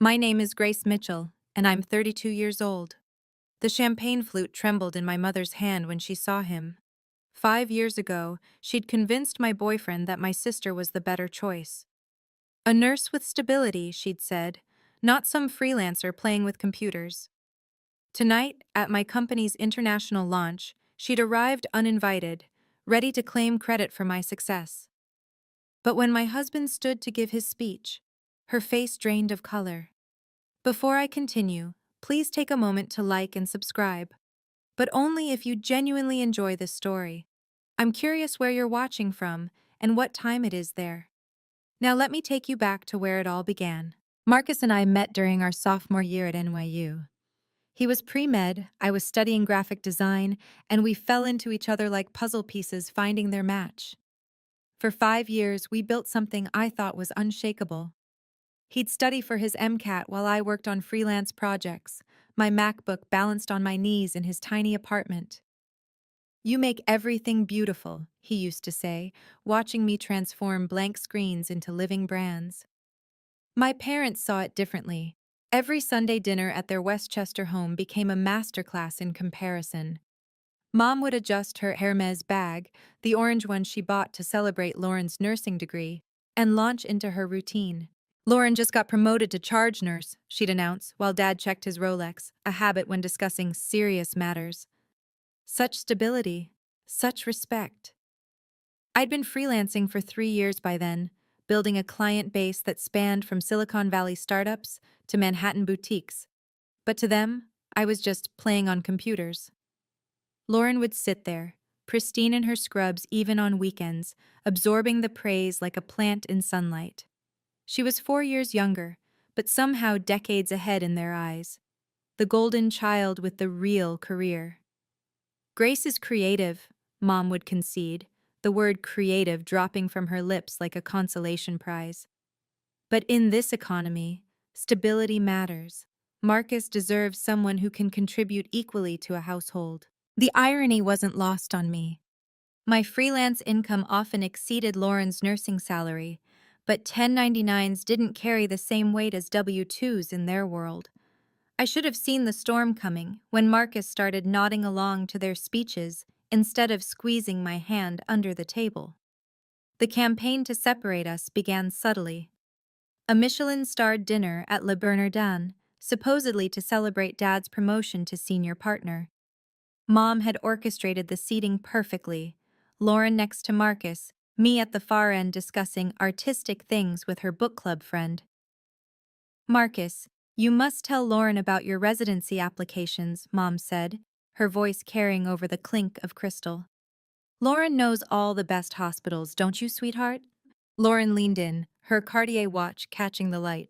My name is Grace Mitchell, and I'm 32 years old. The champagne flute trembled in my mother's hand when she saw him. 5 years ago, she'd convinced my boyfriend that my sister was the better choice. A nurse with stability, she'd said, not some freelancer playing with computers. Tonight, at my company's international launch, she'd arrived uninvited, ready to claim credit for my success. But when my husband stood to give his speech, her face drained of color. Before I continue, please take a moment to like and subscribe, but only if you genuinely enjoy this story. I'm curious where you're watching from and what time it is there. Now let me take you back to where it all began. Marcus and I met during our sophomore year at NYU. He was pre-med, I was studying graphic design, and we fell into each other like puzzle pieces finding their match. For 5 years, we built something I thought was unshakable. He'd study for his MCAT while I worked on freelance projects, my MacBook balanced on my knees in his tiny apartment. "You make everything beautiful," he used to say, watching me transform blank screens into living brands. My parents saw it differently. Every Sunday dinner at their Westchester home became a masterclass in comparison. Mom would adjust her Hermes bag, the orange one she bought to celebrate Lauren's nursing degree, and launch into her routine. "Lauren just got promoted to charge nurse," she'd announce, while Dad checked his Rolex, a habit when discussing serious matters. Such stability, such respect. I'd been freelancing for 3 years by then, building a client base that spanned from Silicon Valley startups to Manhattan boutiques. But to them, I was just playing on computers. Lauren would sit there, pristine in her scrubs even on weekends, absorbing the praise like a plant in sunlight. She was 4 years younger, but somehow decades ahead in their eyes. The golden child with the real career. "Grace is creative," Mom would concede, the word creative dropping from her lips like a consolation prize. "But in this economy, stability matters. Marcus deserves someone who can contribute equally to a household." The irony wasn't lost on me. My freelance income often exceeded Lauren's nursing salary, but 1099s didn't carry the same weight as W-2s in their world. I should have seen the storm coming when Marcus started nodding along to their speeches instead of squeezing my hand under the table. The campaign to separate us began subtly. A Michelin-starred dinner at Le Bernardin, supposedly to celebrate Dad's promotion to senior partner. Mom had orchestrated the seating perfectly. Lauren next to Marcus, me at the far end discussing artistic things with her book club friend. "Marcus, you must tell Lauren about your residency applications," Mom said, her voice carrying over the clink of crystal. "Lauren knows all the best hospitals, don't you, sweetheart?" Lauren leaned in, her Cartier watch catching the light.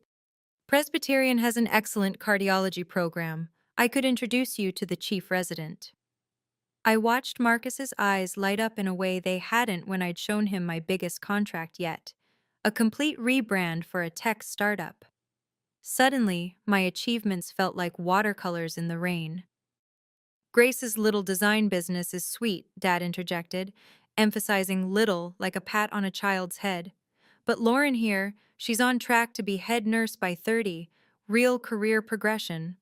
"Presbyterian has an excellent cardiology program. I could introduce you to the chief resident." I watched Marcus's eyes light up in a way they hadn't when I'd shown him my biggest contract yet. A complete rebrand for a tech startup. Suddenly, my achievements felt like watercolors in the rain. "Grace's little design business is sweet," Dad interjected, emphasizing little like a pat on a child's head. "But Lauren here, she's on track to be head nurse by 30, real career progression."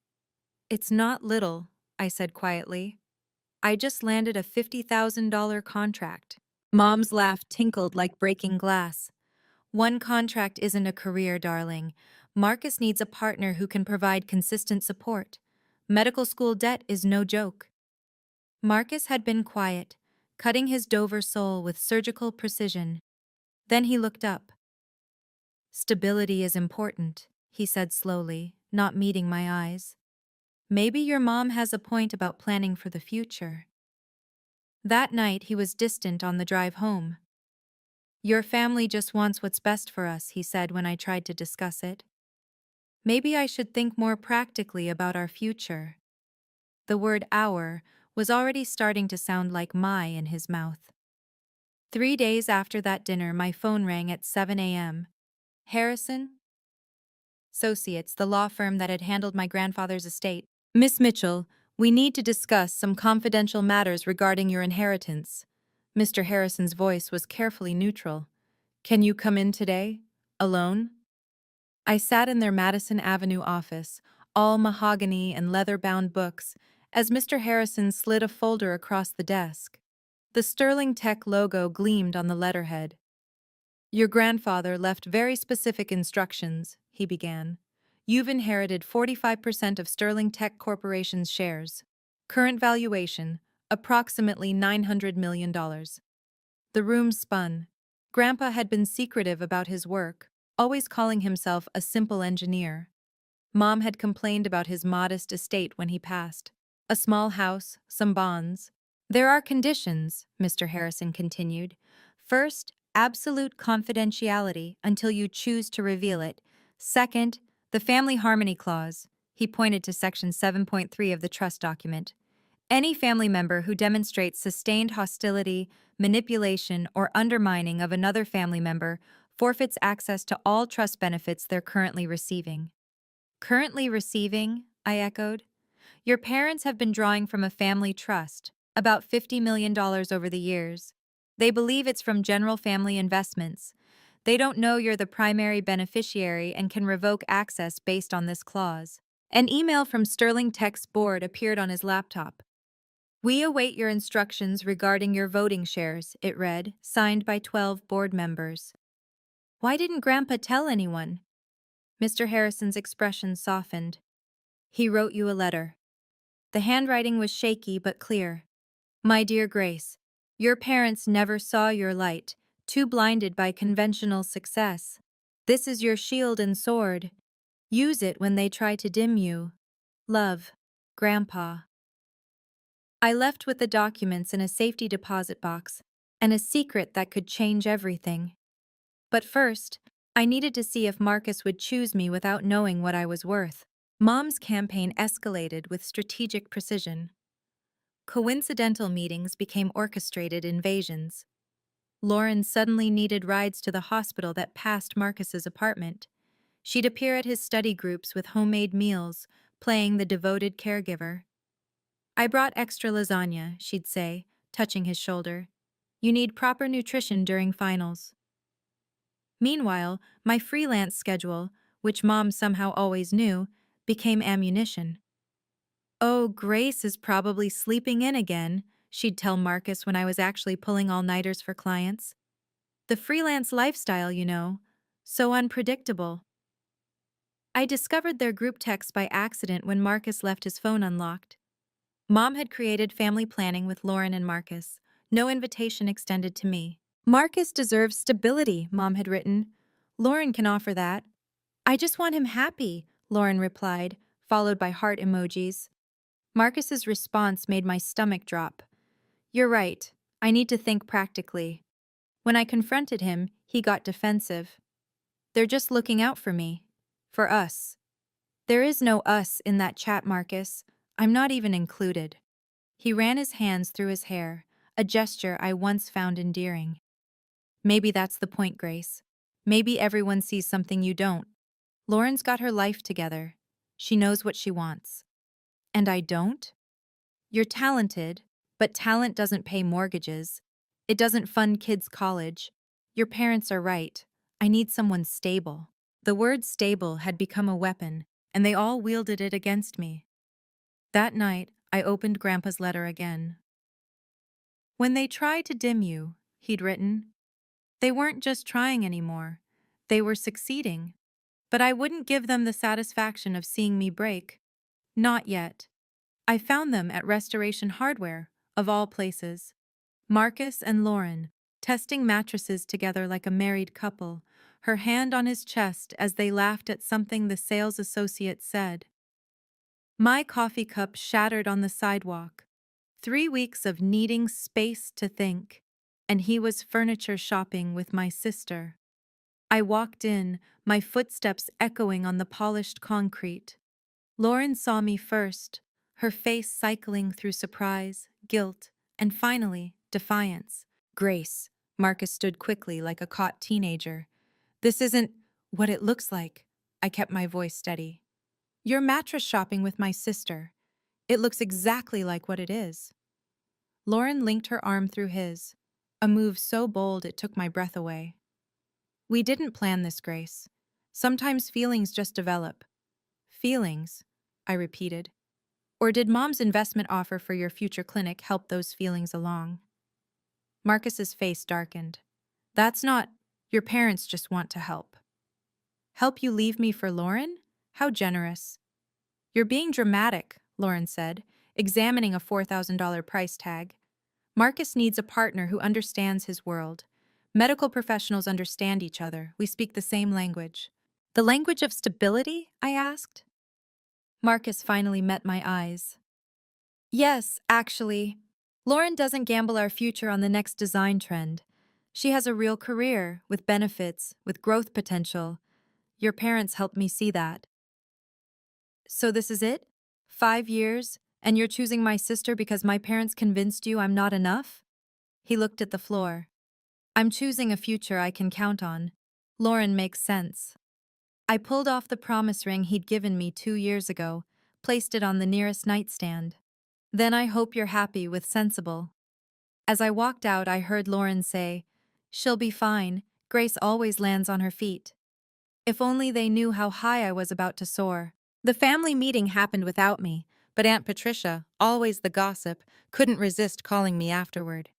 "It's not little," I said quietly. "I just landed a $50,000 contract." Mom's laugh tinkled like breaking glass. "One contract isn't a career, darling. Marcus needs a partner who can provide consistent support. Medical school debt is no joke." Marcus had been quiet, cutting his Dover sole with surgical precision. Then he looked up. "Stability is important," he said slowly, not meeting my eyes. "Maybe your mom has a point about planning for the future." That night he was distant on the drive home. "Your family just wants what's best for us," he said when I tried to discuss it. "Maybe I should think more practically about our future." The word "our" was already starting to sound like "my" in his mouth. 3 days after that dinner, my phone rang at 7 a.m. "Harrison Associates, the law firm that had handled my grandfather's estate. "Miss Mitchell, we need to discuss some confidential matters regarding your inheritance." Mr. Harrison's voice was carefully neutral. "Can you come in today? Alone?" I sat in their Madison Avenue office, all mahogany and leather-bound books, as Mr. Harrison slid a folder across the desk. The Sterling Tech logo gleamed on the letterhead. "Your grandfather left very specific instructions," he began. "You've inherited 45% of Sterling Tech Corporation's shares. Current valuation, approximately $900 million." The room spun. Grandpa had been secretive about his work, always calling himself a simple engineer. Mom had complained about his modest estate when he passed. A small house, some bonds. "There are conditions," Mr. Harrison continued. "First, absolute confidentiality until you choose to reveal it. Second, the family harmony clause." He pointed to Section 7.3 of the trust document. "Any family member who demonstrates sustained hostility, manipulation, or undermining of another family member forfeits access to all trust benefits they're currently receiving." "Currently receiving?" I echoed. "Your parents have been drawing from a family trust, about $50 million over the years. They believe it's from general family investments. They don't know you're the primary beneficiary and can revoke access based on this clause." An email from Sterling Tech's board appeared on his laptop. "We await your instructions regarding your voting shares," it read, signed by 12 board members. "Why didn't Grandpa tell anyone?" Mr. Harrison's expression softened. "He wrote you a letter." The handwriting was shaky but clear. "My dear Grace, your parents never saw your light, too blinded by conventional success. This is your shield and sword. Use it when they try to dim you. Love, Grandpa." I left with the documents in a safety deposit box and a secret that could change everything. But first, I needed to see if Marcus would choose me without knowing what I was worth. Mom's campaign escalated with strategic precision. Coincidental meetings became orchestrated invasions. Lauren suddenly needed rides to the hospital that passed Marcus's apartment. She'd appear at his study groups with homemade meals, playing the devoted caregiver. "I brought extra lasagna," she'd say, touching his shoulder. "You need proper nutrition during finals." Meanwhile, my freelance schedule, which Mom somehow always knew, became ammunition. "Oh, Grace is probably sleeping in again," she'd tell Marcus when I was actually pulling all-nighters for clients. "The freelance lifestyle, you know, so unpredictable." I discovered their group text by accident when Marcus left his phone unlocked. Mom had created family planning with Lauren and Marcus. No invitation extended to me. "Marcus deserves stability," Mom had written. "Lauren can offer that." "I just want him happy," Lauren replied, followed by heart emojis. Marcus's response made my stomach drop. "You're right. I need to think practically." When I confronted him, he got defensive. "They're just looking out for me. For us." "There is no us in that chat, Marcus. I'm not even included." He ran his hands through his hair, a gesture I once found endearing. "Maybe that's the point, Grace. Maybe everyone sees something you don't. Lauren's got her life together. She knows what she wants. And I don't? You're talented, but talent doesn't pay mortgages. It doesn't fund kids' college. Your parents are right. I need someone stable." The word stable had become a weapon, and they all wielded it against me. That night, I opened Grandpa's letter again. "When they try to dim you," he'd written, "they weren't just trying anymore. They were succeeding. But I wouldn't give them the satisfaction of seeing me break. Not yet." I found them at Restoration Hardware, of all places. Marcus and Lauren, testing mattresses together like a married couple, her hand on his chest as they laughed at something the sales associate said. My coffee cup shattered on the sidewalk. 3 weeks of needing space to think, and he was furniture shopping with my sister. I walked in, my footsteps echoing on the polished concrete. Lauren saw me first, her face cycling through surprise, guilt, and finally, defiance. "Grace," Marcus stood quickly like a caught teenager. "This isn't what it looks like." I kept my voice steady. "You're mattress shopping with my sister. It looks exactly like what it is." Lauren linked her arm through his, a move so bold it took my breath away. "We didn't plan this, Grace. Sometimes feelings just develop. Feelings, I repeated. Or did Mom's investment offer for your future clinic help those feelings along? Marcus's face darkened. That's not, your parents just want to help. Help you leave me for Lauren? How generous. You're being dramatic, Lauren said, examining a $4,000 price tag. Marcus needs a partner who understands his world. Medical professionals understand each other. We speak the same language. The language of stability? I asked. Marcus finally met my eyes. Yes, actually. Lauren doesn't gamble our future on the next design trend. She has a real career, with benefits, with growth potential. Your parents helped me see that. So this is it? 5 years, and you're choosing my sister because my parents convinced you I'm not enough? He looked at the floor. I'm choosing a future I can count on. Lauren makes sense. I pulled off the promise ring he'd given me 2 years ago, placed it on the nearest nightstand. Then I hope you're happy with sensible. As I walked out, I heard Lauren say, She'll be fine. Grace always lands on her feet. If only they knew how high I was about to soar. The family meeting happened without me, but Aunt Patricia, always the gossip, couldn't resist calling me afterward.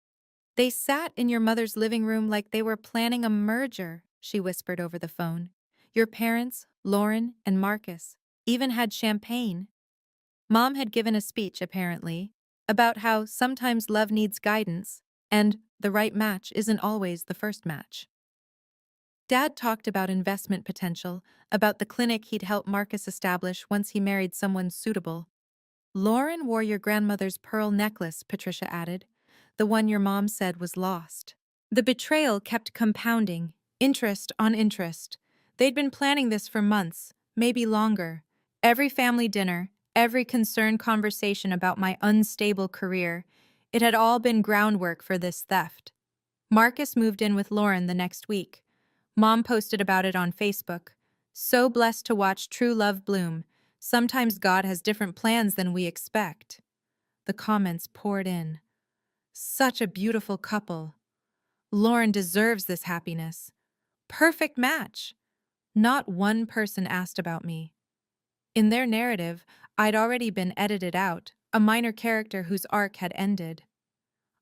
They sat in your mother's living room like they were planning a merger, she whispered over the phone. Your parents, Lauren and Marcus, even had champagne. Mom had given a speech, apparently, about how sometimes love needs guidance, and the right match isn't always the first match. Dad talked about investment potential, about the clinic he'd help Marcus establish once he married someone suitable. Lauren wore your grandmother's pearl necklace, Patricia added, the one your mom said was lost. The betrayal kept compounding, interest on interest. They'd been planning this for months, maybe longer. Every family dinner, every concerned conversation about my unstable career, it had all been groundwork for this theft. Marcus moved in with Lauren the next week. Mom posted about it on Facebook. So blessed to watch true love bloom. Sometimes God has different plans than we expect. The comments poured in. Such a beautiful couple. Lauren deserves this happiness. Perfect match. Not one person asked about me. In their narrative, I'd already been edited out, a minor character whose arc had ended.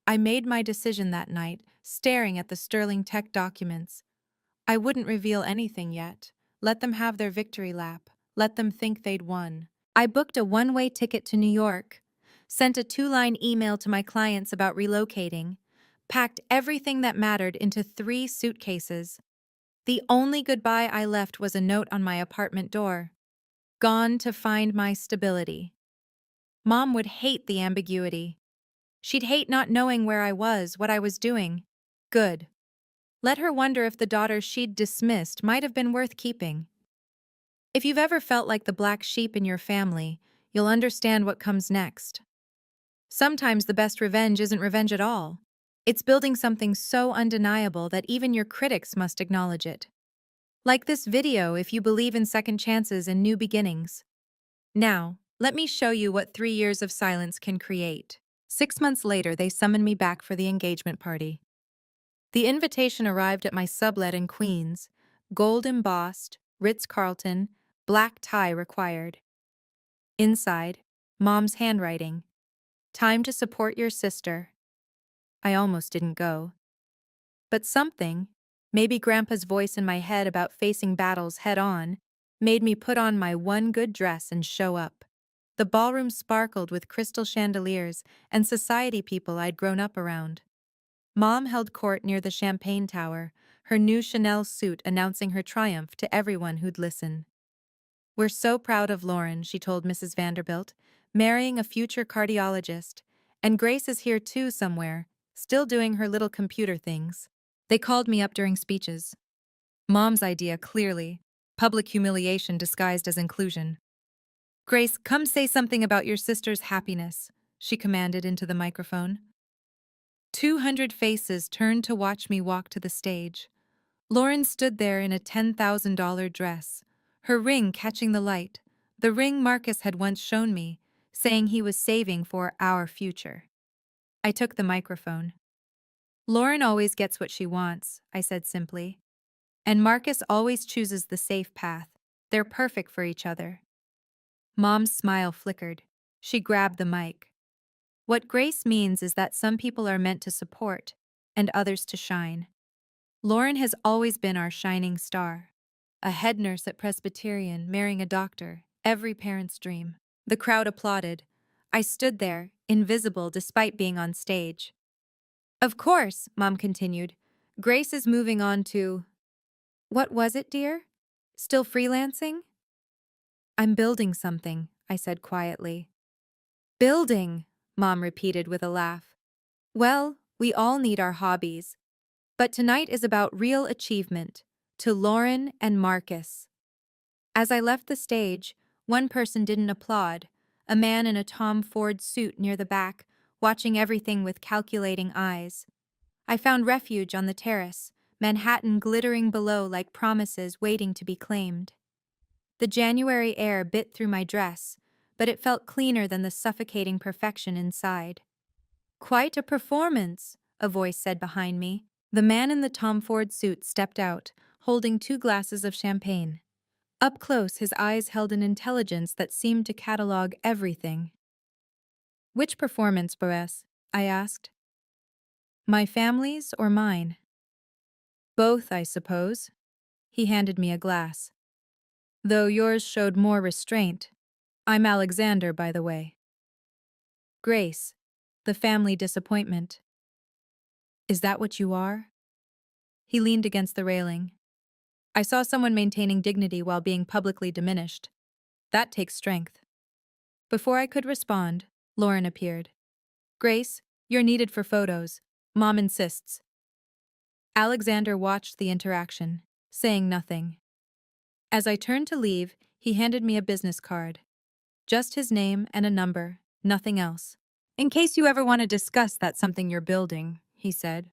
I made my decision that night, staring at the Sterling Tech documents. I wouldn't reveal anything yet. Let them have their victory lap. Let them think they'd won. I booked a one-way ticket to New York, sent a 2-line email to my clients about relocating, packed everything that mattered into 3 suitcases. The only goodbye I left was a note on my apartment door. Gone to find my stability. Mom would hate the ambiguity. She'd hate not knowing where I was, what I was doing. Good. Let her wonder if the daughter she'd dismissed might have been worth keeping. If you've ever felt like the black sheep in your family, you'll understand what comes next. Sometimes the best revenge isn't revenge at all. It's building something so undeniable that even your critics must acknowledge it. Like this video if you believe in second chances and new beginnings. Now, let me show you what 3 years of silence can create. 6 months later, they summoned me back for the engagement party. The invitation arrived at my sublet in Queens, gold embossed, Ritz-Carlton, black tie required. Inside, Mom's handwriting. Time to support your sister. I almost didn't go. But something, maybe Grandpa's voice in my head about facing battles head-on, made me put on my one good dress and show up. The ballroom sparkled with crystal chandeliers and society people I'd grown up around. Mom held court near the Champagne Tower, her new Chanel suit announcing her triumph to everyone who'd listen. We're so proud of Lauren, she told Mrs. Vanderbilt, marrying a future cardiologist, and Grace is here too somewhere, still doing her little computer things. They called me up during speeches. Mom's idea, clearly. Public humiliation disguised as inclusion. Grace, come say something about your sister's happiness, she commanded into the microphone. 200 faces turned to watch me walk to the stage. Lauren stood there in a $10,000 dress, her ring catching the light, the ring Marcus had once shown me, saying he was saving for our future. I took the microphone. Lauren always gets what she wants, I said simply. And Marcus always chooses the safe path. They're perfect for each other. Mom's smile flickered. She grabbed the mic. What grace means is that some people are meant to support, and others to shine. Lauren has always been our shining star. A head nurse at Presbyterian marrying a doctor, every parent's dream. The crowd applauded. I stood there, invisible despite being on stage. Of course, Mom continued. Grace is moving on to… What was it, dear? Still freelancing? I'm building something, I said quietly. Building, Mom repeated with a laugh. Well, we all need our hobbies. But tonight is about real achievement, to Lauren and Marcus. As I left the stage, one person didn't applaud, a man in a Tom Ford suit near the back, watching everything with calculating eyes. I found refuge on the terrace, Manhattan glittering below like promises waiting to be claimed. The January air bit through my dress, but it felt cleaner than the suffocating perfection inside. Quite a performance, a voice said behind me. The man in the Tom Ford suit stepped out, holding 2 glasses of champagne. Up close, his eyes held an intelligence that seemed to catalog everything. Which performance, Boaz? I asked. My family's or mine? Both, I suppose. He handed me a glass. Though yours showed more restraint. I'm Alexander, by the way. Grace, the family disappointment. Is that what you are? He leaned against the railing. I saw someone maintaining dignity while being publicly diminished. That takes strength. Before I could respond, Lauren appeared. Grace, you're needed for photos. Mom insists. Alexander watched the interaction, saying nothing. As I turned to leave, he handed me a business card. Just his name and a number, nothing else. In case you ever want to discuss that something you're building, he said.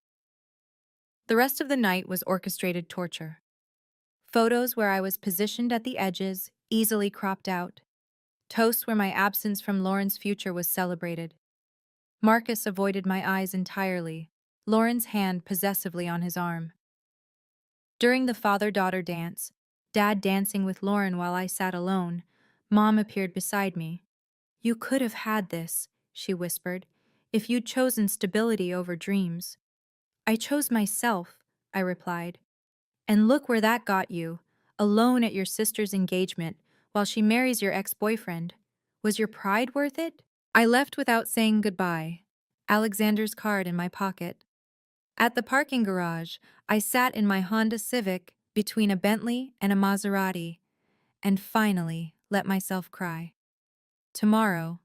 The rest of the night was orchestrated torture. Photos where I was positioned at the edges, easily cropped out. Toasts where my absence from Lauren's future was celebrated. Marcus avoided my eyes entirely, Lauren's hand possessively on his arm. During the father-daughter dance, Dad dancing with Lauren while I sat alone, Mom appeared beside me. You could have had this, she whispered, if you'd chosen stability over dreams. I chose myself, I replied. And look where that got you, alone at your sister's engagement while she marries your ex-boyfriend. Was your pride worth it? I left without saying goodbye, Alexander's card in my pocket. At the parking garage, I sat in my Honda Civic between a Bentley and a Maserati, and finally let myself cry. Tomorrow,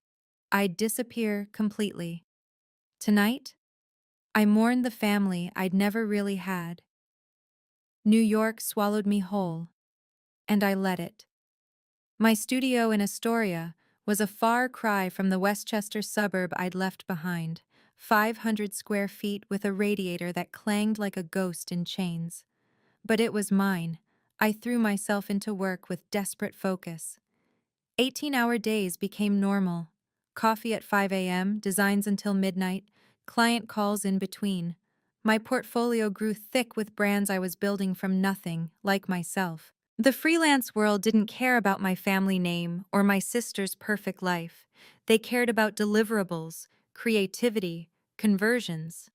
I'd disappear completely. Tonight, I mourned the family I'd never really had. New York swallowed me whole, and I let it. My studio in Astoria was a far cry from the Westchester suburb I'd left behind, 500 square feet with a radiator that clanged like a ghost in chains. But it was mine. I threw myself into work with desperate focus. 18-hour days became normal. Coffee at 5 a.m., designs until midnight, client calls in between. My portfolio grew thick with brands I was building from nothing, like myself. The freelance world didn't care about my family name or my sister's perfect life. They cared about deliverables, creativity, conversions.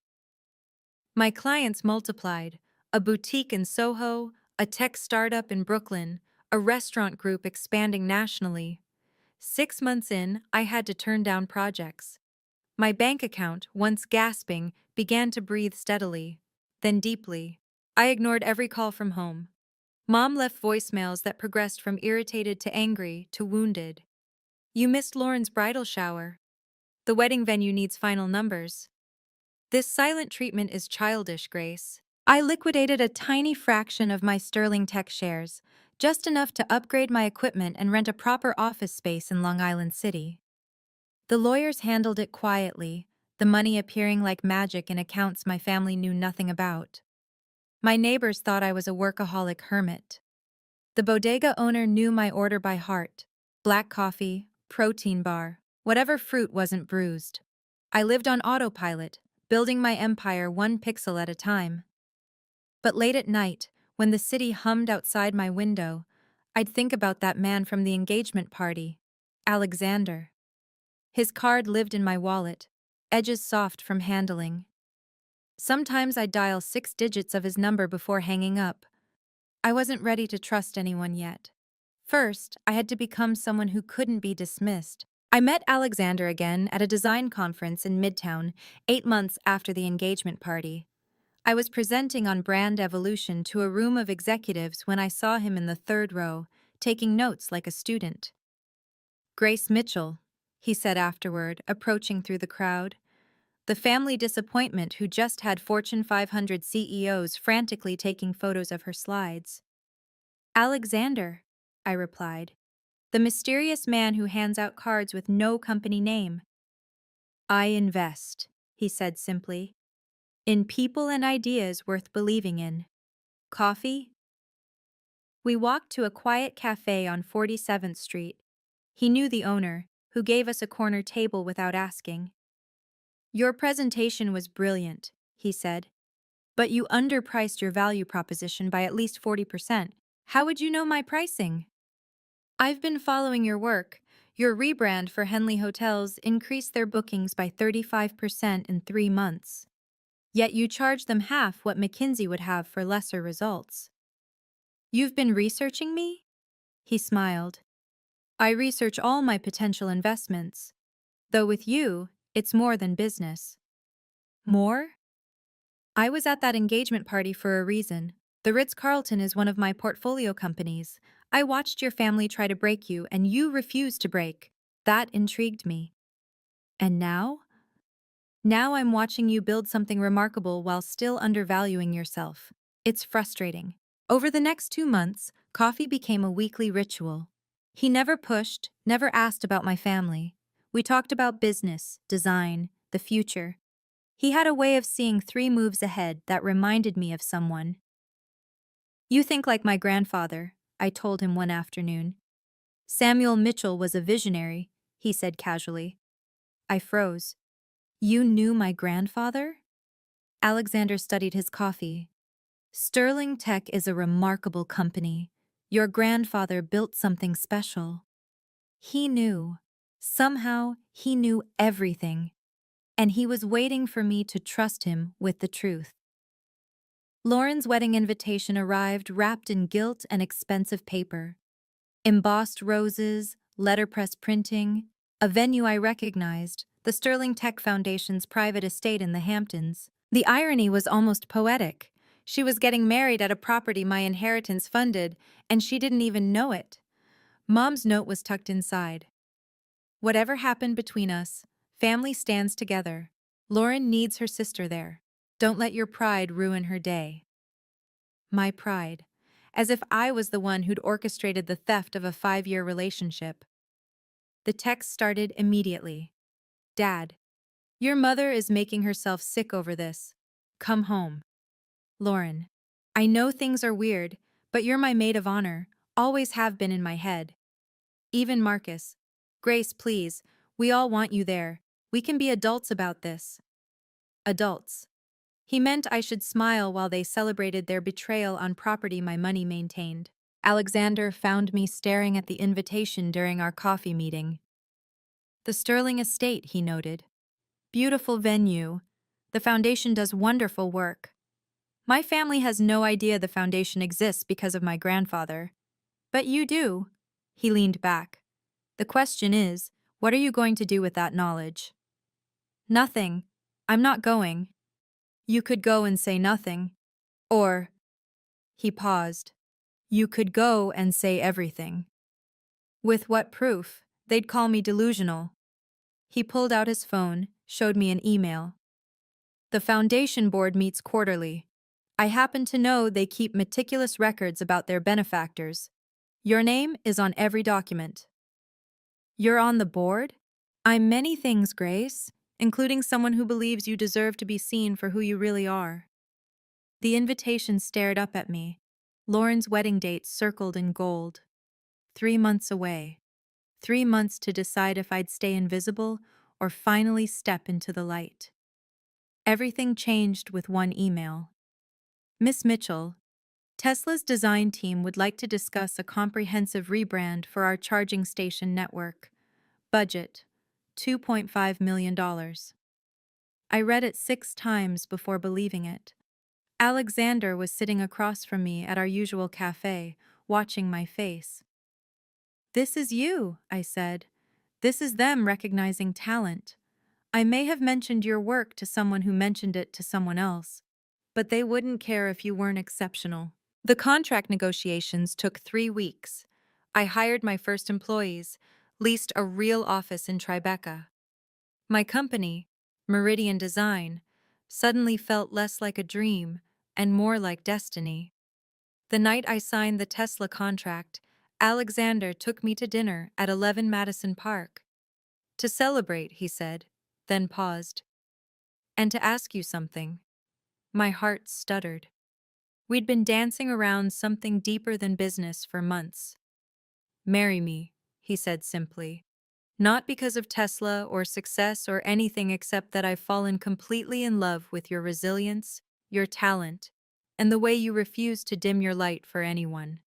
My clients multiplied. A boutique in Soho, a tech startup in Brooklyn, a restaurant group expanding nationally. 6 months in, I had to turn down projects. My bank account, once gasping, began to breathe steadily, then deeply. I ignored every call from home. Mom left voicemails that progressed from irritated to angry to wounded. You missed Lauren's bridal shower. The wedding venue needs final numbers. This silent treatment is childish, Grace. I liquidated a tiny fraction of my Sterling Tech shares, just enough to upgrade my equipment and rent a proper office space in Long Island City. The lawyers handled it quietly, the money appearing like magic in accounts my family knew nothing about. My neighbors thought I was a workaholic hermit. The bodega owner knew my order by heart: black coffee, protein bar, whatever fruit wasn't bruised. I lived on autopilot, building my empire 1 pixel at a time. But late at night, When the city hummed outside my window, I'd think about that man from the engagement party, Alexander. His card lived in my wallet, edges soft from handling. Sometimes I'd dial 6 digits of his number before hanging up. I wasn't ready to trust anyone yet. First, I had to become someone who couldn't be dismissed. I met Alexander again at a design conference in Midtown, 8 months after the engagement party. I was presenting on brand evolution to a room of executives when I saw him in the third row, taking notes like a student. "Grace Mitchell," he said afterward, approaching through the crowd. The family disappointment who just had Fortune 500 CEOs frantically taking photos of her slides. "Alexander," I replied. "The mysterious man who hands out cards with no company name." "I invest," he said simply, "in people and ideas worth believing in. Coffee?" We walked to a quiet cafe on 47th Street. He knew the owner, who gave us a corner table without asking. "Your presentation was brilliant," he said, "but you underpriced your value proposition by at least 40%. How would you know my pricing?" "I've been following your work. Your rebrand for Henley Hotels increased their bookings by 35% in 3 months. Yet you charge them half what McKinsey would have for lesser results." "You've been researching me?" He smiled. "I research all my potential investments. Though with you, it's more than business." "More?" "I was at that engagement party for a reason. The Ritz-Carlton is one of my portfolio companies. I watched your family try to break you, and you refused to break. That intrigued me. And now? Now I'm watching you build something remarkable while still undervaluing yourself. It's frustrating." Over the next 2 months, coffee became a weekly ritual. He never pushed, never asked about my family. We talked about business, design, the future. He had a way of seeing 3 moves ahead that reminded me of someone. "You think like my grandfather," I told him one afternoon. "Samuel Mitchell was a visionary," he said casually. I froze. "You knew my grandfather?" Alexander studied his coffee. "Sterling Tech is a remarkable company. Your grandfather built something special. He knew. Somehow, he knew everything. And he was waiting for me to trust him with the truth." Lauren's wedding invitation arrived wrapped in gilt and expensive paper. Embossed roses, letterpress printing, a venue I recognized, the Sterling Tech Foundation's private estate in the Hamptons. The irony was almost poetic. She was getting married at a property my inheritance funded, and she didn't even know it. Mom's note was tucked inside. "Whatever happened between us, family stands together. Lauren needs her sister there. Don't let your pride ruin her day." My pride. As if I was the one who'd orchestrated the theft of a 5-year relationship. The text started immediately. "Dad, your mother is making herself sick over this. Come home. Lauren, I know things are weird, but you're my maid of honor, always have been in my head. Even Marcus. Grace, please, we all want you there. We can be adults about this." Adults. He meant I should smile while they celebrated their betrayal on property my money maintained. Alexander found me staring at the invitation during our coffee meeting. "The Sterling Estate," he noted. "Beautiful venue. The foundation does wonderful work. My family has no idea the foundation exists because of my grandfather. But you do." He leaned back. "The question is, what are you going to do with that knowledge?" "Nothing. I'm not going." "You could go and say nothing. Or," he paused, "you could go and say everything." "With what proof? They'd call me delusional." He pulled out his phone, showed me an email. "The foundation board meets quarterly. I happen to know they keep meticulous records about their benefactors. Your name is on every document." "You're on the board?" "I'm many things, Grace, including someone who believes you deserve to be seen for who you really are." The invitation stared up at me. Lauren's wedding date circled in gold. 3 months away. 3 months to decide if I'd stay invisible or finally step into the light. Everything changed with one email. "Miss Mitchell, Tesla's design team would like to discuss a comprehensive rebrand for our charging station network. Budget $2.5 million. I read it 6 times before believing it. Alexander was sitting across from me at our usual cafe, watching my face. "This is you," I said. "This is them recognizing talent. I may have mentioned your work to someone who mentioned it to someone else, but they wouldn't care if you weren't exceptional." The contract negotiations took 3 weeks. I hired my first employees, leased a real office in Tribeca. My company, Meridian Design, suddenly felt less like a dream and more like destiny. The night I signed the Tesla contract, Alexander took me to dinner at 11 Madison Park. "To celebrate," he said, then paused. "And to ask you something." My heart stuttered. We'd been dancing around something deeper than business for months. "Marry me," he said simply. "Not because of Tesla or success or anything except that I've fallen completely in love with your resilience, your talent, and the way you refuse to dim your light for anyone."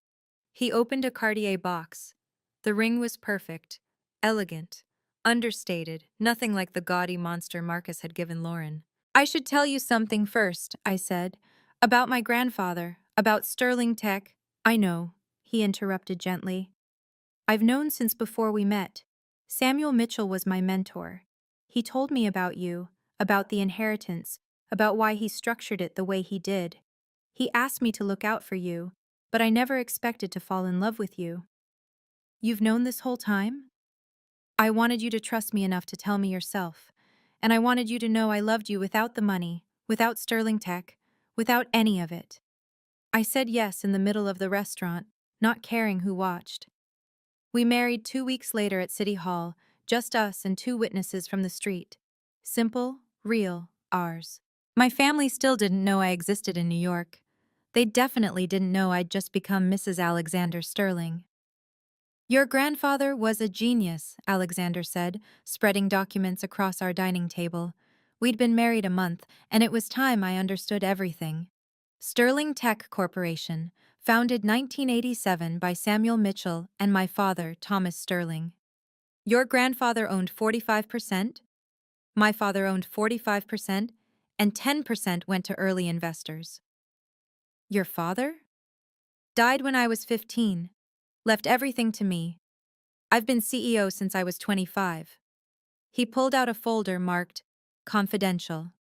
He opened a Cartier box. The ring was perfect, elegant, understated, nothing like the gaudy monster Marcus had given Lauren. "I should tell you something first," I said. "About my grandfather, about Sterling Tech." "I know," he interrupted gently. "I've known since before we met. Samuel Mitchell was my mentor. He told me about you, about the inheritance, about why he structured it the way he did. He asked me to look out for you, but I never expected to fall in love with you." "You've known this whole time?" "I wanted you to trust me enough to tell me yourself. And I wanted you to know I loved you without the money, without Sterling Tech, without any of it." I said yes in the middle of the restaurant, not caring who watched. We married 2 weeks later at City Hall, just us and 2 witnesses from the street. Simple, real, ours. My family still didn't know I existed in New York. They definitely didn't know I'd just become Mrs. Alexander Sterling. "Your grandfather was a genius," Alexander said, spreading documents across our dining table. We'd been married a month, and it was time I understood everything. Sterling Tech Corporation, founded 1987 by Samuel Mitchell and my father, Thomas Sterling. Your grandfather owned 45%, my father owned 45%, and 10% went to early investors. Your father? Died when I was 15. Left everything to me. I've been CEO since I was 25. He pulled out a folder marked Confidential.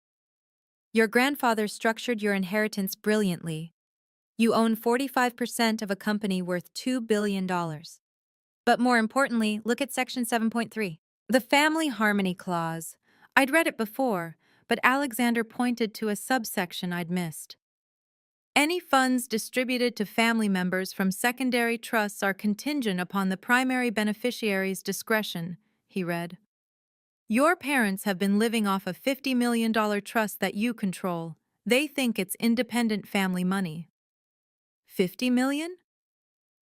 Your grandfather structured your inheritance brilliantly. You own 45% of a company worth $2 billion. But more importantly, look at Section 7.3. The Family Harmony Clause. I'd read it before, but Alexander pointed to a subsection I'd missed. "Any funds distributed to family members from secondary trusts are contingent upon the primary beneficiary's discretion," he read. "Your parents have been living off a $50 million trust that you control. They think it's independent family money." 50 million?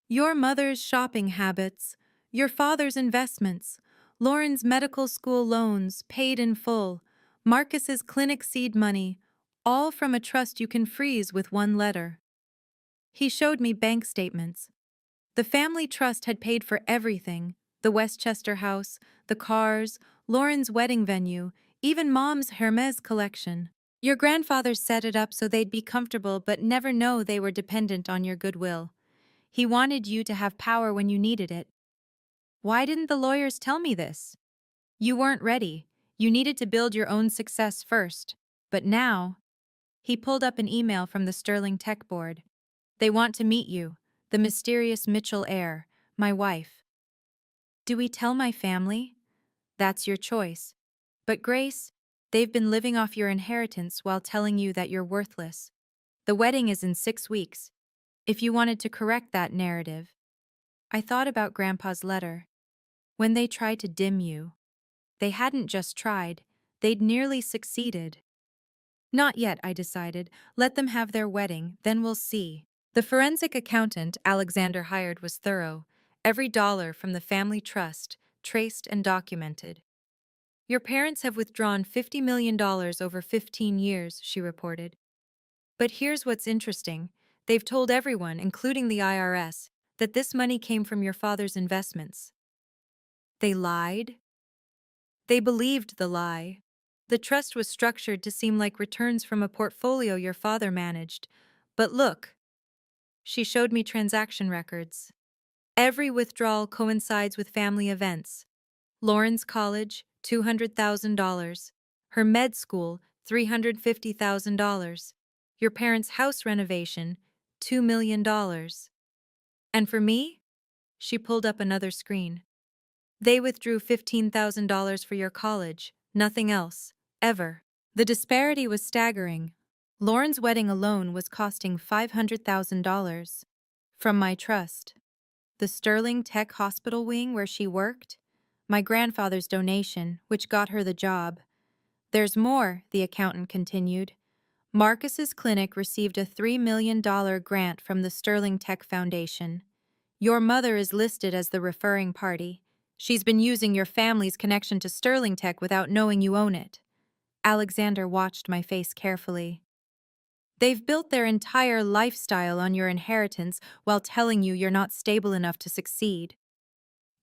Your mother's shopping habits, your father's investments, Lauren's medical school loans paid in full, Marcus's clinic seed money, all from a trust you can freeze with one letter. He showed me bank statements. The family trust had paid for everything: the Westchester house, the cars, Lauren's wedding venue, even Mom's Hermes collection. Your grandfather set it up so they'd be comfortable but never know they were dependent on your goodwill. He wanted you to have power when you needed it. Why didn't the lawyers tell me this? You weren't ready. You needed to build your own success first. But now, he pulled up an email from the Sterling Tech Board. "They want to meet you, the mysterious Mitchell heir, my wife." Do we tell my family? That's your choice. But Grace, they've been living off your inheritance while telling you that you're worthless. The wedding is in 6 weeks. If you wanted to correct that narrative. I thought about Grandpa's letter. When they tried to dim you, they hadn't just tried, they'd nearly succeeded. Not yet, I decided. Let them have their wedding, then we'll see. The forensic accountant Alexander hired was thorough. Every dollar from the family trust, traced and documented. Your parents have withdrawn $50 million over 15 years, she reported. But here's what's interesting. They've told everyone, including the IRS, that this money came from your father's investments. They lied. They believed the lie. The trust was structured to seem like returns from a portfolio your father managed. But look, she showed me transaction records. Every withdrawal coincides with family events. Lauren's college, $200,000. Her med school, $350,000. Your parents' house renovation, $2 million. And for me? She pulled up another screen. They withdrew $15,000 for your college, nothing else, ever. The disparity was staggering. Lauren's wedding alone was costing $500,000. From my trust. The Sterling Tech Hospital wing where she worked? My grandfather's donation, which got her the job. There's more, the accountant continued. Marcus's clinic received a $3 million grant from the Sterling Tech Foundation. Your mother is listed as the referring party. She's been using your family's connection to Sterling Tech without knowing you own it. Alexander watched my face carefully. They've built their entire lifestyle on your inheritance while telling you you're not stable enough to succeed.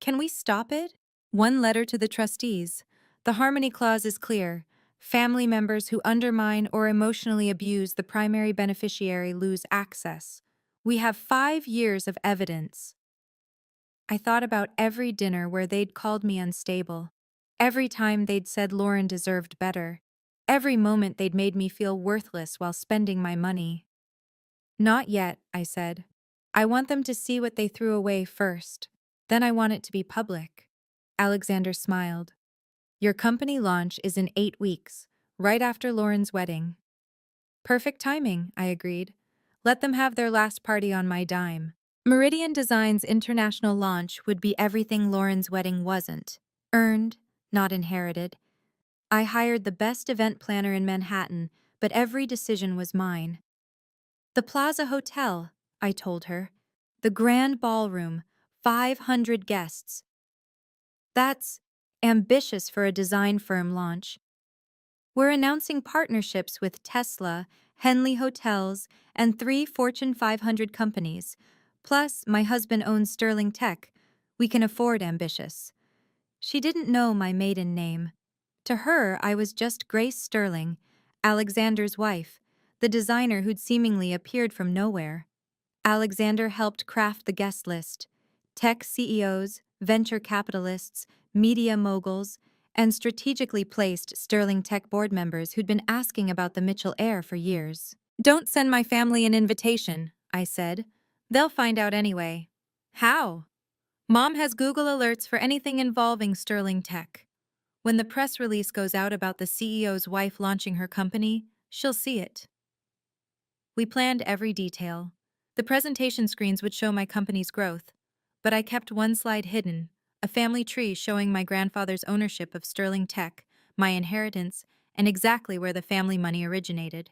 Can we stop it? One letter to the trustees. The harmony clause is clear. Family members who undermine or emotionally abuse the primary beneficiary lose access. We have 5 years of evidence. I thought about every dinner where they'd called me unstable. Every time they'd said Lauren deserved better. Every moment they'd made me feel worthless while spending my money. Not yet, I said. I want them to see what they threw away first. Then I want it to be public. Alexander smiled. Your company launch is in 8 weeks, right after Lauren's wedding. Perfect timing, I agreed. Let them have their last party on my dime. Meridian Design's international launch would be everything Lauren's wedding wasn't. Earned, not inherited. I hired the best event planner in Manhattan, but every decision was mine. The Plaza Hotel, I told her. The grand ballroom, 500 guests. That's ambitious for a design firm launch. We're announcing partnerships with Tesla, Henley Hotels, and 3 Fortune 500 companies. Plus, my husband owns Sterling Tech. We can afford ambitious. She didn't know my maiden name. To her, I was just Grace Sterling, Alexander's wife, the designer who'd seemingly appeared from nowhere. Alexander helped craft the guest list. Tech CEOs, venture capitalists, media moguls, and strategically placed Sterling Tech board members who'd been asking about the Mitchell heir for years. Don't send my family an invitation, I said. They'll find out anyway. How? Mom has Google alerts for anything involving Sterling Tech. When the press release goes out about the CEO's wife launching her company, she'll see it. We planned every detail. The presentation screens would show my company's growth, but I kept one slide hidden, a family tree showing my grandfather's ownership of Sterling Tech, my inheritance, and exactly where the family money originated.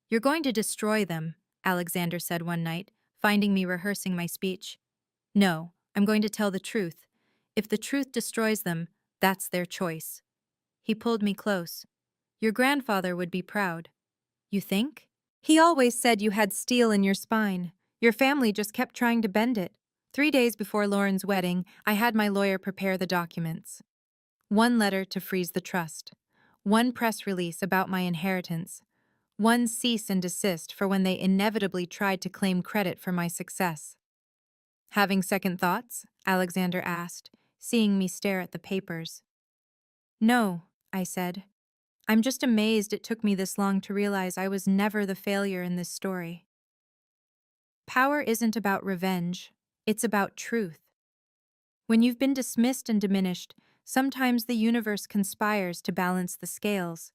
You're going to destroy them, Alexander said one night, finding me rehearsing my speech. No, I'm going to tell the truth. If the truth destroys them, that's their choice. He pulled me close. Your grandfather would be proud. You think? He always said you had steel in your spine. Your family just kept trying to bend it. 3 days before Lauren's wedding, I had my lawyer prepare the documents. One letter to freeze the trust. One press release about my inheritance. One cease and desist for when they inevitably tried to claim credit for my success. Having second thoughts? Alexander asked, seeing me stare at the papers. No, I said. I'm just amazed it took me this long to realize I was never the failure in this story. Power isn't about revenge, it's about truth. When you've been dismissed and diminished, sometimes the universe conspires to balance the scales.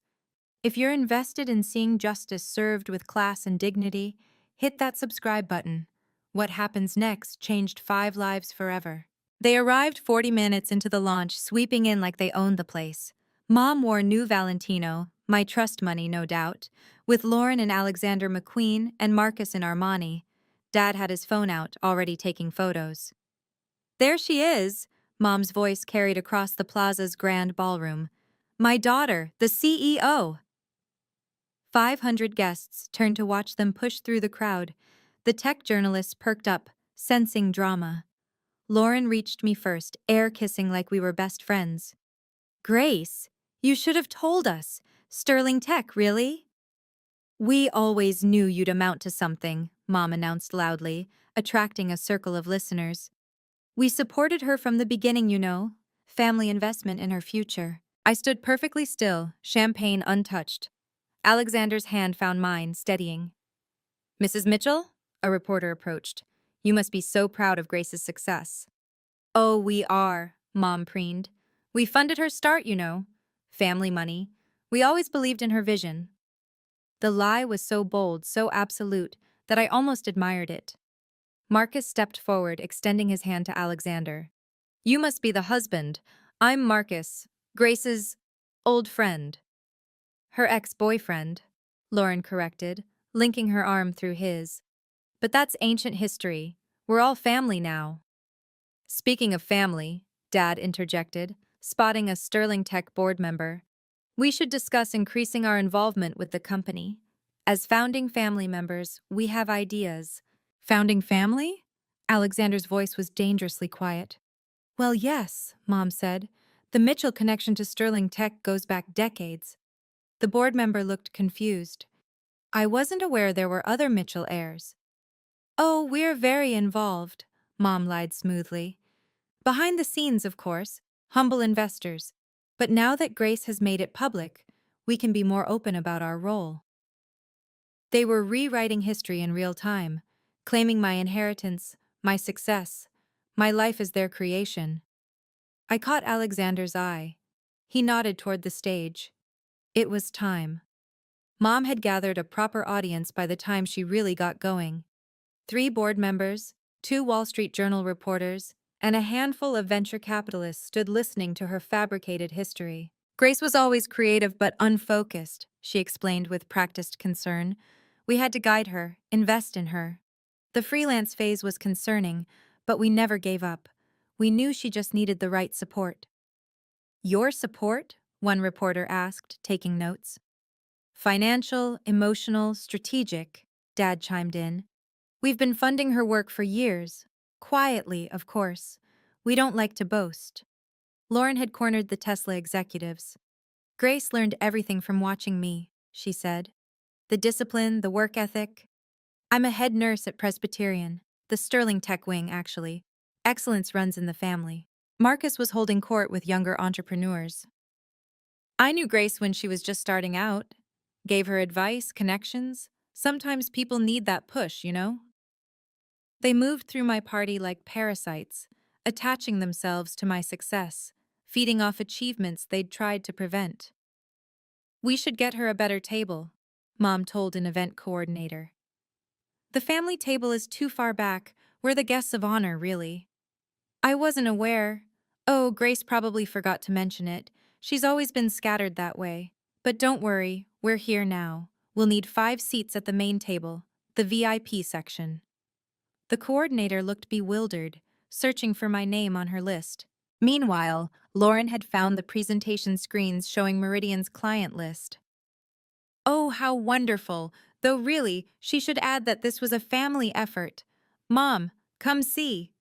If you're invested in seeing justice served with class and dignity, hit that subscribe button. What happens next changed 5 lives forever. They arrived 40 minutes into the launch, sweeping in like they owned the place. Mom wore new Valentino, my trust money, no doubt, with Lauren and Alexander McQueen and Marcus in Armani. Dad had his phone out, already taking photos. There she is, Mom's voice carried across the plaza's grand ballroom. My daughter, the CEO. 500 guests turned to watch them push through the crowd. The tech journalist perked up, sensing drama. Lauren reached me first, air kissing like we were best friends. Grace, you should have told us. Sterling Tech, really? We always knew you'd amount to something, Mom announced loudly, attracting a circle of listeners. We supported her from the beginning, you know. Family investment in her future. I stood perfectly still, champagne untouched. Alexander's hand found mine, steadying. Mrs. Mitchell? A reporter approached. You must be so proud of Grace's success. Oh, we are, Mom preened. We funded her start, you know. Family money. We always believed in her vision. The lie was so bold, so absolute, that I almost admired it. Marcus stepped forward, extending his hand to Alexander. You must be the husband. I'm Marcus, Grace's old friend. Her ex-boyfriend, Lauren corrected, linking her arm through his. But that's ancient history. We're all family now. Speaking of family, Dad interjected, spotting a Sterling Tech board member. We should discuss increasing our involvement with the company. As founding family members, we have ideas. Founding family? Alexander's voice was dangerously quiet. Well, yes, Mom said. The Mitchell connection to Sterling Tech goes back decades. The board member looked confused. I wasn't aware there were other Mitchell heirs. Oh, we're very involved, Mom lied smoothly. Behind the scenes, of course, humble investors. But now that Grace has made it public, we can be more open about our role. They were rewriting history in real time, claiming my inheritance, my success, my life as their creation. I caught Alexander's eye. He nodded toward the stage. It was time. Mom had gathered a proper audience by the time she really got going. 3 board members, 2 Wall Street Journal reporters, and a handful of venture capitalists stood listening to her fabricated history. Grace was always creative but unfocused, she explained with practiced concern. We had to guide her, invest in her. The freelance phase was concerning, but we never gave up. We knew she just needed the right support. Your support? One reporter asked, taking notes. Financial, emotional, strategic, Dad chimed in. We've been funding her work for years. Quietly, of course. We don't like to boast. Lauren had cornered the Tesla executives. Grace learned everything from watching me, she said. The discipline, the work ethic. I'm a head nurse at Presbyterian, the Sterling Tech wing, actually. Excellence runs in the family. Marcus was holding court with younger entrepreneurs. I knew Grace when she was just starting out. Gave her advice, connections. Sometimes people need that push, you know? They moved through my party like parasites, attaching themselves to my success, feeding off achievements they'd tried to prevent. We should get her a better table, Mom told an event coordinator. The family table is too far back. We're the guests of honor, really. I wasn't aware. Oh, Grace probably forgot to mention it. She's always been scattered that way. But don't worry, we're here now. We'll need 5 seats at the main table, the VIP section. The coordinator looked bewildered, searching for my name on her list. Meanwhile, Lauren had found the presentation screens showing Meridian's client list. Oh, how wonderful! Though really, she should add that this was a family effort. Mom, come see.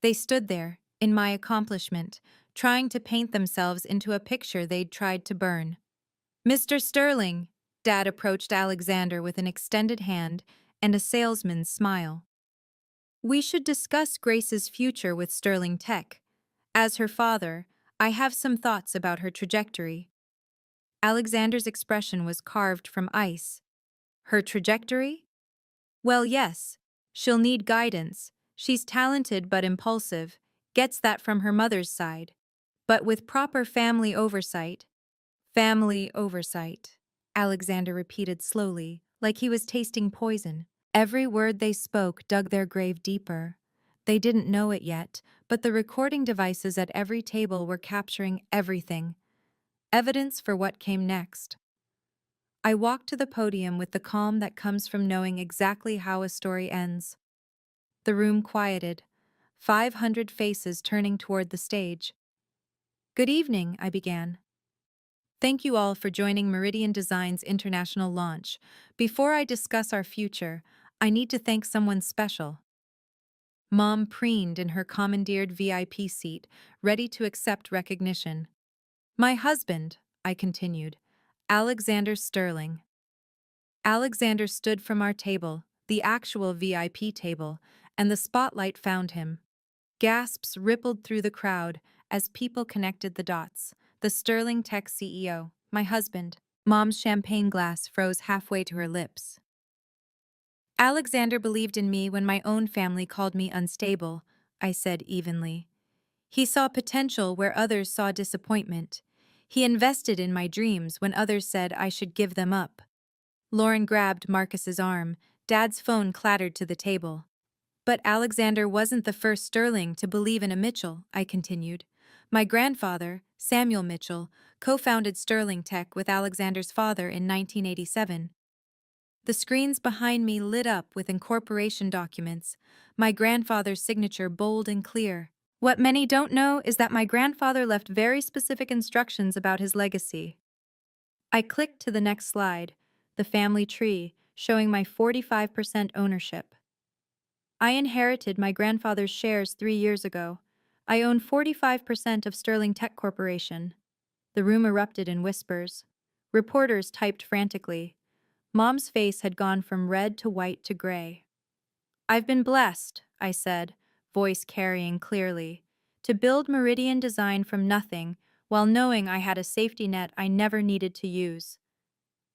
They stood there, in my accomplishment, trying to paint themselves into a picture they'd tried to burn. Mr. Sterling, Dad approached Alexander with an extended hand and a salesman's smile. We should discuss Grace's future with Sterling Tech. As her father, I have some thoughts about her trajectory. Alexander's expression was carved from ice. Her trajectory? Well, yes. She'll need guidance. She's talented but impulsive, gets that from her mother's side. But with proper family oversight. Family oversight, Alexander repeated slowly, like he was tasting poison. Every word they spoke dug their grave deeper. They didn't know it yet, but the recording devices at every table were capturing everything. Evidence for what came next. I walked to the podium with the calm that comes from knowing exactly how a story ends. The room quieted, 500 faces turning toward the stage. Good evening, I began. Thank you all for joining Meridian Design's international launch. Before I discuss our future, I need to thank someone special. Mom preened in her commandeered VIP seat, ready to accept recognition. My husband, I continued. Alexander Sterling. Alexander stood from our table, the actual VIP table, and the spotlight found him. Gasps rippled through the crowd as people connected the dots. The Sterling Tech CEO, my husband. Mom's champagne glass froze halfway to her lips. Alexander believed in me when my own family called me unstable, I said evenly. He saw potential where others saw disappointment. He invested in my dreams when others said I should give them up. Lauren grabbed Marcus's arm. Dad's phone clattered to the table. But Alexander wasn't the first Sterling to believe in a Mitchell, I continued. My grandfather, Samuel Mitchell, co-founded Sterling Tech with Alexander's father in 1987. The screens behind me lit up with incorporation documents, my grandfather's signature bold and clear. What many don't know is that my grandfather left very specific instructions about his legacy. I clicked to the next slide, the family tree, showing my 45% ownership. I inherited my grandfather's shares 3 years ago. I own 45% of Sterling Tech Corporation. The room erupted in whispers. Reporters typed frantically. Mom's face had gone from red to white to gray. I've been blessed, I said, voice carrying clearly, to build Meridian Design from nothing while knowing I had a safety net I never needed to use.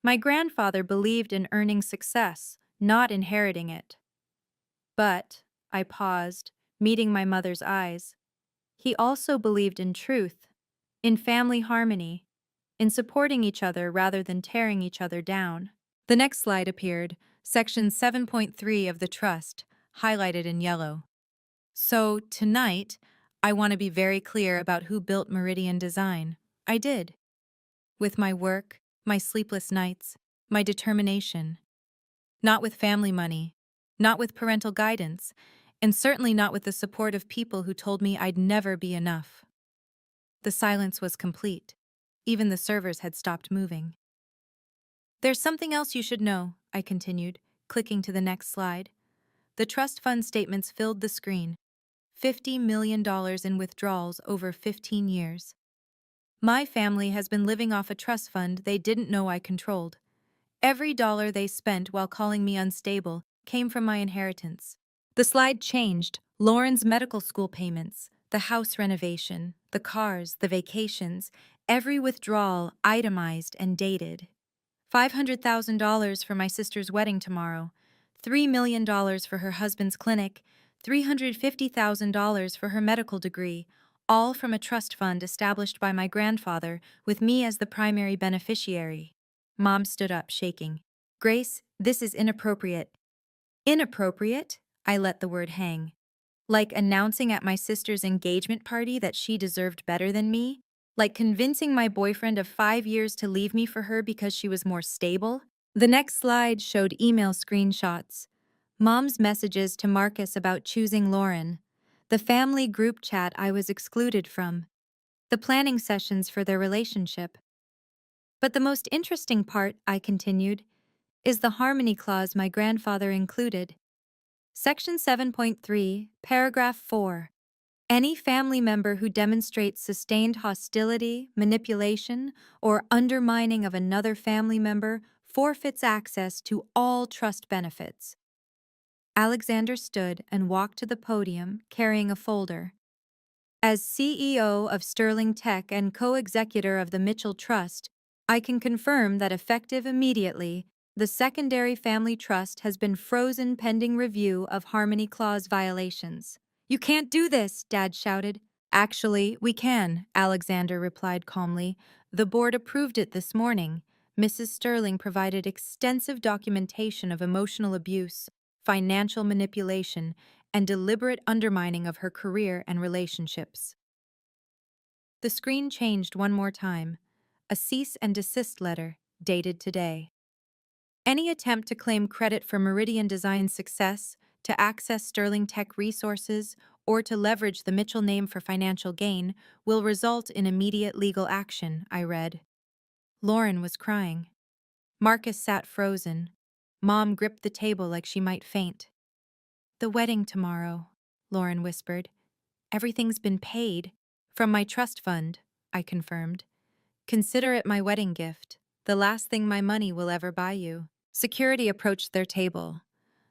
My grandfather believed in earning success, not inheriting it. But, I paused, meeting my mother's eyes. He also believed in truth, in family harmony, in supporting each other rather than tearing each other down. The next slide appeared, section 7.3 of the trust, highlighted in yellow. So, tonight, I want to be very clear about who built Meridian Design. I did. With my work, my sleepless nights, my determination. Not with family money, not with parental guidance, and certainly not with the support of people who told me I'd never be enough. The silence was complete. Even the servers had stopped moving. There's something else you should know, I continued, clicking to the next slide. The trust fund statements filled the screen. $50 million in withdrawals over 15 years. My family has been living off a trust fund they didn't know I controlled. Every dollar they spent while calling me unstable came from my inheritance. The slide changed. Lauren's medical school payments, the house renovation, the cars, the vacations, every withdrawal itemized and dated. $500,000 for my sister's wedding tomorrow, $3 million for her husband's clinic, $350,000 for her medical degree, all from a trust fund established by my grandfather with me as the primary beneficiary. Mom stood up, shaking. Grace, this is inappropriate. Inappropriate? I let the word hang. Like announcing at my sister's engagement party that she deserved better than me? Like convincing my boyfriend of 5 years to leave me for her because she was more stable? The next slide showed email screenshots. Mom's messages to Marcus about choosing Lauren. The family group chat I was excluded from. The planning sessions for their relationship. But the most interesting part, I continued, is the harmony clause my grandfather included. Section 7.3, paragraph 4. Any family member who demonstrates sustained hostility, manipulation, or undermining of another family member forfeits access to all trust benefits. Alexander stood and walked to the podium, carrying a folder. As CEO of Sterling Tech and co-executor of the Mitchell Trust, I can confirm that effective immediately, the secondary family trust has been frozen pending review of Harmony Clause violations. You can't do this, Dad shouted. Actually, we can, Alexander replied calmly. The board approved it this morning. Mrs. Sterling provided extensive documentation of emotional abuse, financial manipulation, and deliberate undermining of her career and relationships. The screen changed one more time. A cease and desist letter, dated today. Any attempt to claim credit for Meridian Design's success, to access Sterling Tech resources, or to leverage the Mitchell name for financial gain will result in immediate legal action, I read. Lauren was crying. Marcus sat frozen. Mom gripped the table like she might faint. "The wedding tomorrow," Lauren whispered. "Everything's been paid. From my trust fund," I confirmed. "Consider it my wedding gift, the last thing my money will ever buy you." Security approached their table.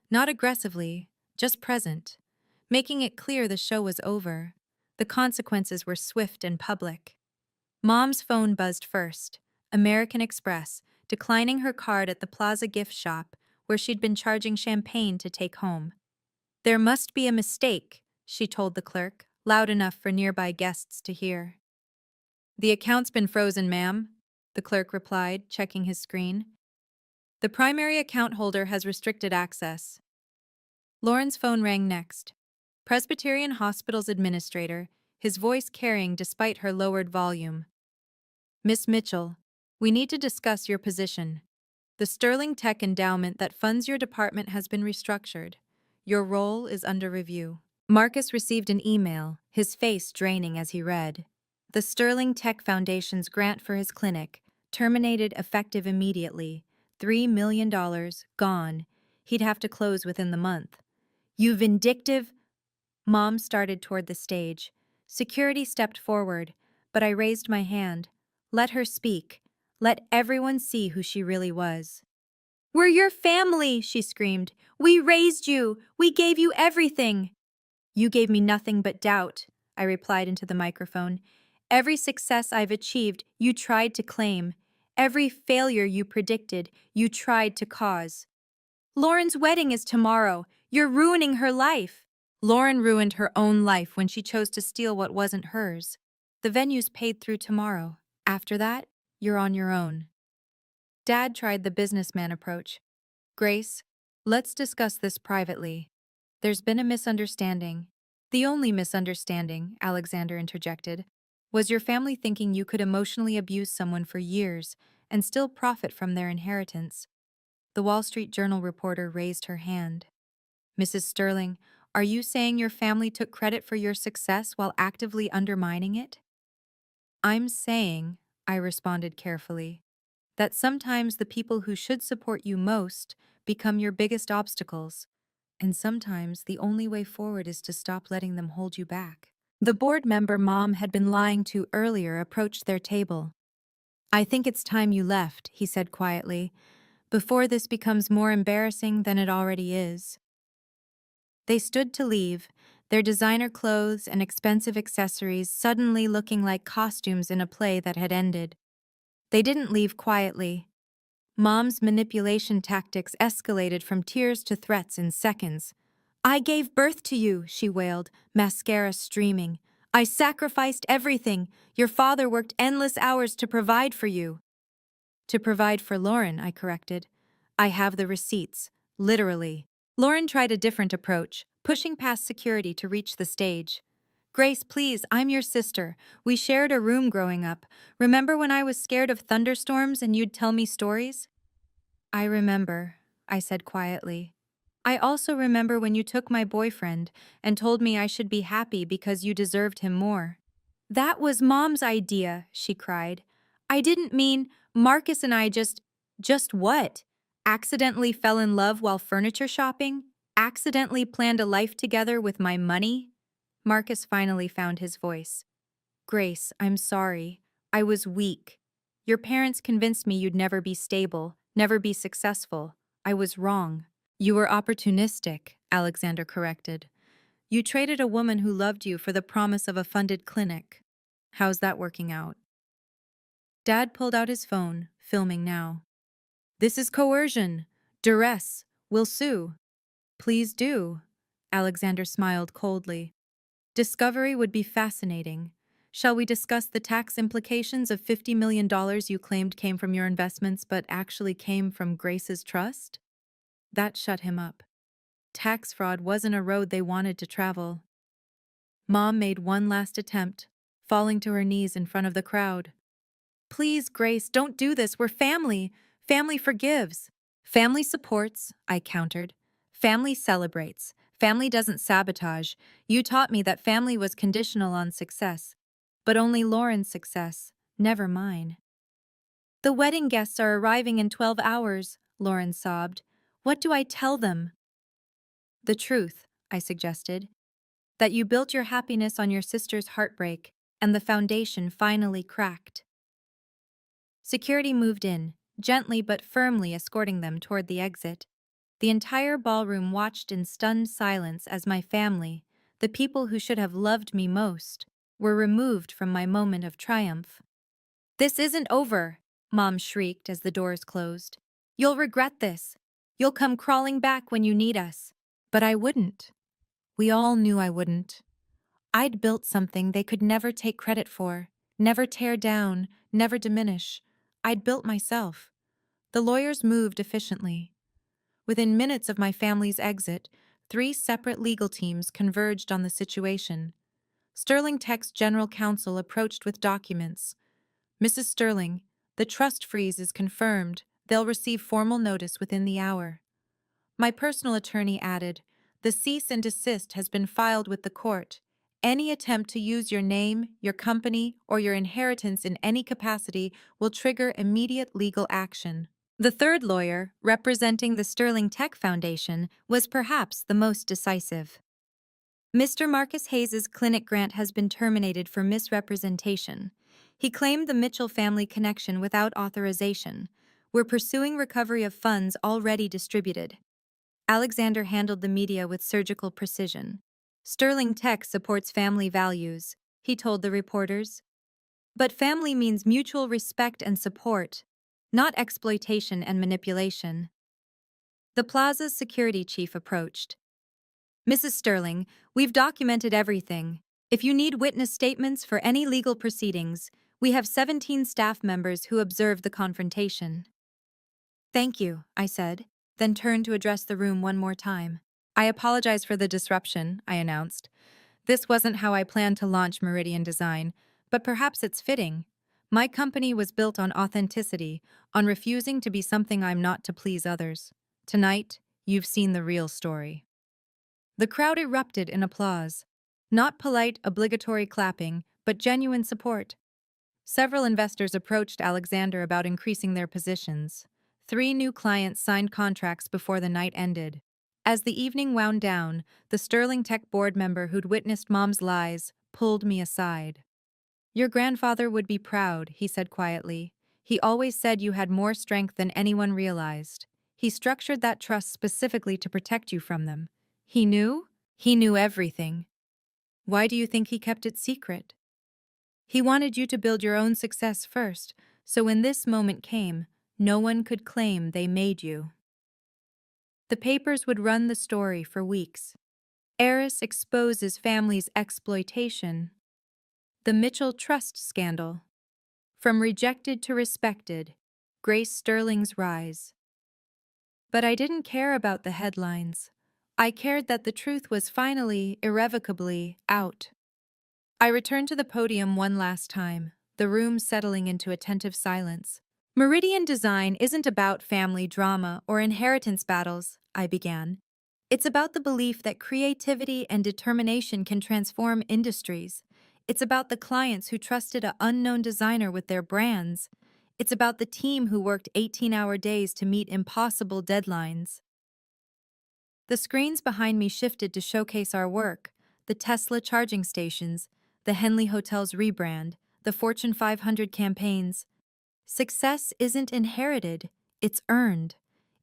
Not aggressively, just present, making it clear the show was over. The consequences were swift and public. Mom's phone buzzed first, American Express, declining her card at the Plaza gift shop where she'd been charging champagne to take home. "There must be a mistake," she told the clerk, loud enough for nearby guests to hear. "The account's been frozen, ma'am," the clerk replied, checking his screen. "The primary account holder has restricted access." Lauren's phone rang next. Presbyterian Hospital's administrator, his voice carrying despite her lowered volume. "Miss Mitchell, we need to discuss your position. The Sterling Tech endowment that funds your department has been restructured. Your role is under review." Marcus received an email, his face draining as he read. The Sterling Tech Foundation's grant for his clinic, terminated effective immediately. $3 million, gone. He'd have to close within the month. "You vindictive—" Mom started toward the stage. Security stepped forward, but I raised my hand. Let her speak. Let everyone see who she really was. "We're your family," she screamed. "We raised you. We gave you everything." "You gave me nothing but doubt," I replied into the microphone. "Every success I've achieved, you tried to claim. Every failure you predicted, you tried to cause. Lauren's wedding is tomorrow. You're ruining her life." Lauren ruined her own life when she chose to steal what wasn't hers. The venue's paid through tomorrow. After that, you're on your own. Dad tried the businessman approach. "Grace, let's discuss this privately. There's been a misunderstanding." "The only misunderstanding," Alexander interjected, "was your family thinking you could emotionally abuse someone for years and still profit from their inheritance." The Wall Street Journal reporter raised her hand. "Mrs. Sterling, are you saying your family took credit for your success while actively undermining it?" "I'm saying," I responded carefully, "that sometimes the people who should support you most become your biggest obstacles, and sometimes the only way forward is to stop letting them hold you back." The board member Mom had been lying to earlier approached their table. "I think it's time you left," he said quietly, "before this becomes more embarrassing than it already is." They stood to leave, their designer clothes and expensive accessories suddenly looking like costumes in a play that had ended. They didn't leave quietly. Mom's manipulation tactics escalated from tears to threats in seconds. "I gave birth to you," she wailed, mascara streaming. "I sacrificed everything. Your father worked endless hours to provide for you." "To provide for Lauren," I corrected. "I have the receipts, literally." Lauren tried a different approach, pushing past security to reach the stage. "Grace, please, I'm your sister. We shared a room growing up. Remember when I was scared of thunderstorms and you'd tell me stories?" "I remember," I said quietly. "I also remember when you took my boyfriend and told me I should be happy because you deserved him more." "That was Mom's idea," she cried. "I didn't mean Marcus and I just what? Accidentally fell in love while furniture shopping? Accidentally planned a life together with my money?" Marcus finally found his voice. "Grace, I'm sorry. I was weak. Your parents convinced me you'd never be stable, never be successful. I was wrong." "You were opportunistic," Alexander corrected. "You traded a woman who loved you for the promise of a funded clinic. How's that working out?" Dad pulled out his phone, filming now. "This is coercion. Duress. We'll sue." "Please do." Alexander smiled coldly. "Discovery would be fascinating. Shall we discuss the tax implications of $50 million you claimed came from your investments but actually came from Grace's trust?" That shut him up. Tax fraud wasn't a road they wanted to travel. Mom made one last attempt, falling to her knees in front of the crowd. "Please, Grace, don't do this. We're family. Family forgives." "Family supports," I countered. "Family celebrates. Family doesn't sabotage. You taught me that family was conditional on success. But only Lauren's success, never mine." "The wedding guests are arriving in 12 hours, Lauren sobbed. What do I tell them? The truth, I suggested. That you built your happiness on your sister's heartbreak, and the foundation finally cracked. Security moved in, gently but firmly escorting them toward the exit. The entire ballroom watched in stunned silence as my family, the people who should have loved me most, were removed from my moment of triumph. "This isn't over," Mom shrieked as the doors closed. "You'll regret this. You'll come crawling back when you need us." But I wouldn't. We all knew I wouldn't. I'd built something they could never take credit for, never tear down, never diminish. I'd built myself. The lawyers moved efficiently. Within minutes of my family's exit, 3 separate legal teams converged on the situation. Sterling Tech's general counsel approached with documents. "Mrs. Sterling, the trust freeze is confirmed. They'll receive formal notice within the hour." My personal attorney added, "The cease and desist has been filed with the court. Any attempt to use your name, your company, or your inheritance in any capacity will trigger immediate legal action." The third lawyer, representing the Sterling Tech Foundation, was perhaps the most decisive. "Mr. Marcus Hayes's clinic grant has been terminated for misrepresentation. He claimed the Mitchell family connection without authorization. We're pursuing recovery of funds already distributed." Alexander handled the media with surgical precision. "Sterling Tech supports family values," he told the reporters. "But family means mutual respect and support, not exploitation and manipulation." The plaza's security chief approached. "Mrs. Sterling, we've documented everything. If you need witness statements for any legal proceedings, we have 17 staff members who observed the confrontation." "Thank you," I said, then turned to address the room one more time. "I apologize for the disruption," I announced. "This wasn't how I planned to launch Meridian Design, but perhaps it's fitting. My company was built on authenticity, on refusing to be something I'm not to please others. Tonight, you've seen the real story." The crowd erupted in applause. Not polite, obligatory clapping, but genuine support. Several investors approached Alexander about increasing their positions. 3 new clients signed contracts before the night ended. As the evening wound down, the Sterling Tech board member who'd witnessed Mom's lies pulled me aside. "Your grandfather would be proud," he said quietly. "He always said you had more strength than anyone realized. He structured that trust specifically to protect you from them. He knew? He knew everything. Why do you think he kept it secret? He wanted you to build your own success first, so when this moment came, no one could claim they made you." The papers would run the story for weeks. "Heiress exposes family's exploitation." "The Mitchell Trust Scandal." "From rejected to respected. Grace Sterling's rise." But I didn't care about the headlines. I cared that the truth was finally, irrevocably, out. I returned to the podium one last time, the room settling into attentive silence. "Meridian Design isn't about family drama or inheritance battles," I began. "It's about the belief that creativity and determination can transform industries. It's about the clients who trusted an unknown designer with their brands. It's about the team who worked 18-hour days to meet impossible deadlines." The screens behind me shifted to showcase our work: the Tesla charging stations, the Henley Hotel's rebrand, the Fortune 500 campaigns. Success isn't inherited, it's earned.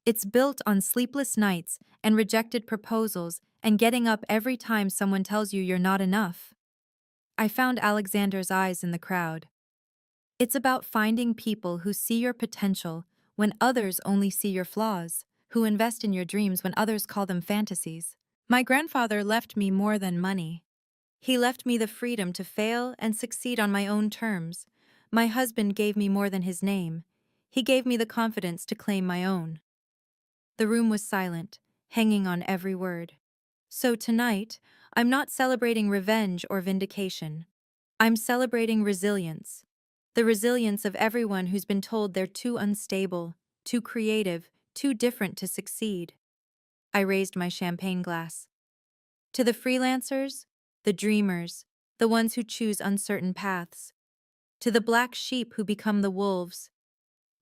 It's built on sleepless nights and rejected proposals and getting up every time someone tells you you're not enough. I found Alexander's eyes in the crowd. "It's about finding people who see your potential when others only see your flaws, who invest in your dreams when others call them fantasies." My grandfather left me more than money. He left me the freedom to fail and succeed on my own terms. My husband gave me more than his name. He gave me the confidence to claim my own. The room was silent, hanging on every word. So tonight, I'm not celebrating revenge or vindication. I'm celebrating resilience. The resilience of everyone who's been told they're too unstable, too creative, too different to succeed. I raised my champagne glass. To the freelancers, the dreamers, the ones who choose uncertain paths. To the black sheep who become the wolves.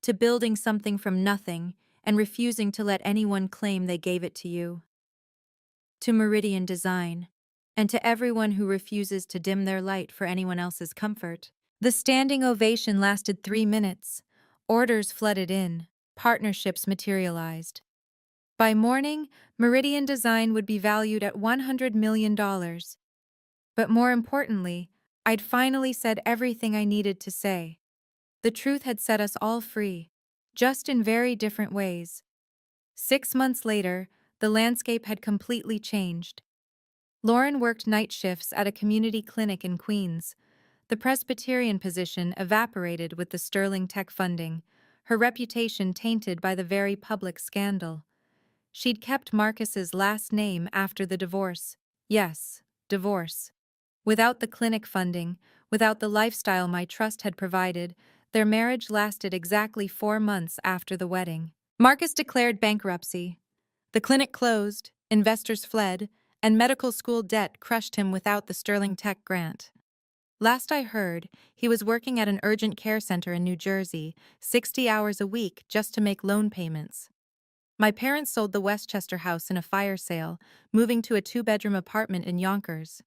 To building something from nothing and refusing to let anyone claim they gave it to you. To Meridian Design, and to everyone who refuses to dim their light for anyone else's comfort. The standing ovation lasted 3 minutes. Orders flooded in, partnerships materialized. By morning, Meridian Design would be valued at $100 million. But more importantly, I'd finally said everything I needed to say. The truth had set us all free, just in very different ways. 6 months later, the landscape had completely changed. Lauren worked night shifts at a community clinic in Queens. The Presbyterian position evaporated with the Sterling Tech funding, her reputation tainted by the very public scandal. She'd kept Marcus's last name after the divorce. Yes, divorce. Without the clinic funding, without the lifestyle my trust had provided, their marriage lasted exactly 4 months after the wedding. Marcus declared bankruptcy. The clinic closed, investors fled, and medical school debt crushed him without the Sterling Tech grant. Last I heard, he was working at an urgent care center in New Jersey, 60 hours a week just to make loan payments. My parents sold the Westchester house in a fire sale, moving to a 2-bedroom apartment in Yonkers.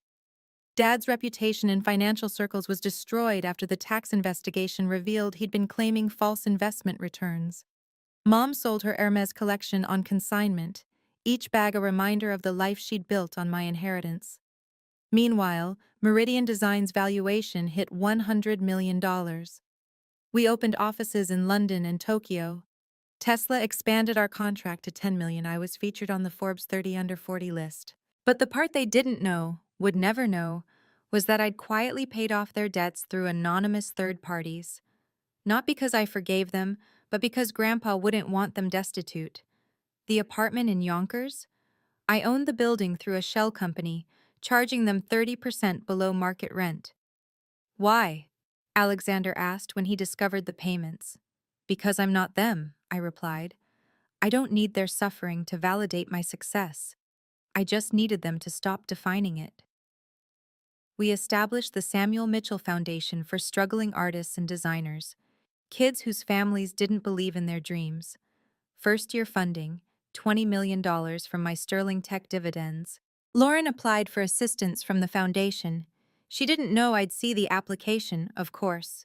Dad's reputation in financial circles was destroyed after the tax investigation revealed he'd been claiming false investment returns. Mom sold her Hermes collection on consignment, each bag a reminder of the life she'd built on my inheritance. Meanwhile, Meridian Design's valuation hit $100 million. We opened offices in London and Tokyo. Tesla expanded our contract to $10 million. I was featured on the Forbes 30 Under 40 list. But the part they didn't know, would never know, was that I'd quietly paid off their debts through anonymous third parties. Not because I forgave them, but because Grandpa wouldn't want them destitute. The apartment in Yonkers? I owned the building through a shell company, charging them 30% below market rent. Why? Alexander asked when he discovered the payments. Because I'm not them, I replied. I don't need their suffering to validate my success. I just needed them to stop defining it. We established the Samuel Mitchell Foundation for struggling artists and designers, kids whose families didn't believe in their dreams. First-year funding, $20 million from my Sterling Tech dividends. Lauren applied for assistance from the foundation. She didn't know I'd see the application, of course.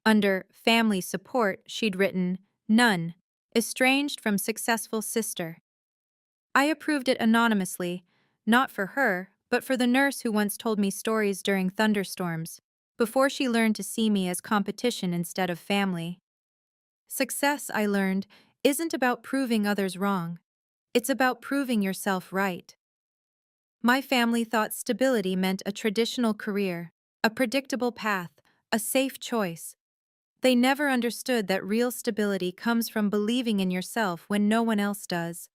Under family support, she'd written, none, estranged from successful sister. I approved it anonymously, not for her, but for the nurse who once told me stories during thunderstorms, before she learned to see me as competition instead of family. Success, I learned, isn't about proving others wrong. It's about proving yourself right. My family thought stability meant a traditional career, a predictable path, a safe choice. They never understood that real stability comes from believing in yourself when no one else does.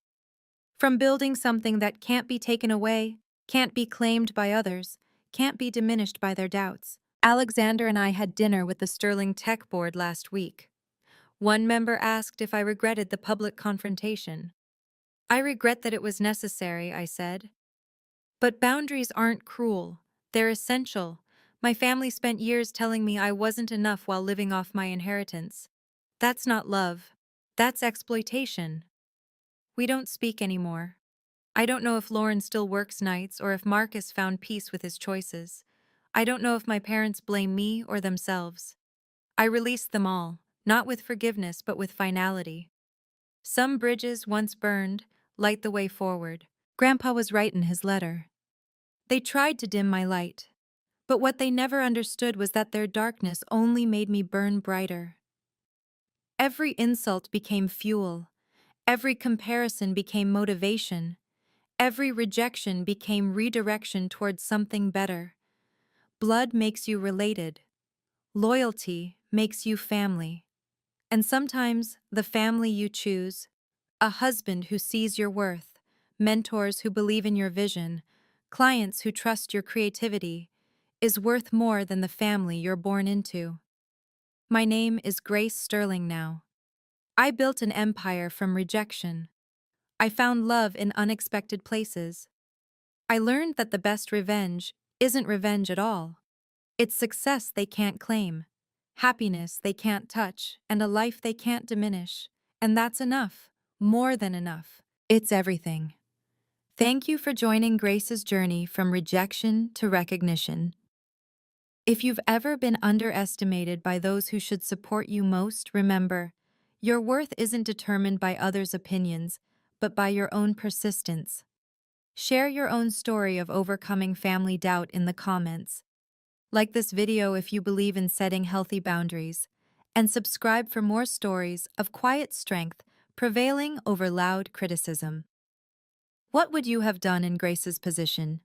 From building something that can't be taken away, can't be claimed by others, can't be diminished by their doubts. Alexander and I had dinner with the Sterling Tech Board last week. One member asked if I regretted the public confrontation. I regret that it was necessary, I said. But boundaries aren't cruel. They're essential. My family spent years telling me I wasn't enough while living off my inheritance. That's not love. That's exploitation. We don't speak anymore. I don't know if Lauren still works nights or if Marcus found peace with his choices. I don't know if my parents blame me or themselves. I released them all, not with forgiveness but with finality. Some bridges once burned light the way forward. Grandpa was right in his letter. They tried to dim my light, but what they never understood was that their darkness only made me burn brighter. Every insult became fuel. Every comparison became motivation. Every rejection became redirection towards something better. Blood makes you related. Loyalty makes you family. And sometimes the family you choose, a husband who sees your worth, mentors who believe in your vision, clients who trust your creativity, is worth more than the family you're born into. My name is Grace Sterling now. I built an empire from rejection. I found love in unexpected places. I learned that the best revenge isn't revenge at all. It's success they can't claim, happiness they can't touch, and a life they can't diminish. And that's enough. More than enough. It's everything. Thank you for joining Grace's journey from rejection to recognition. If you've ever been underestimated by those who should support you most, remember, your worth isn't determined by others' opinions, but by your own persistence. Share your own story of overcoming family doubt in the comments. Like this video if you believe in setting healthy boundaries, and subscribe for more stories of quiet strength prevailing over loud criticism. What would you have done in Grace's position?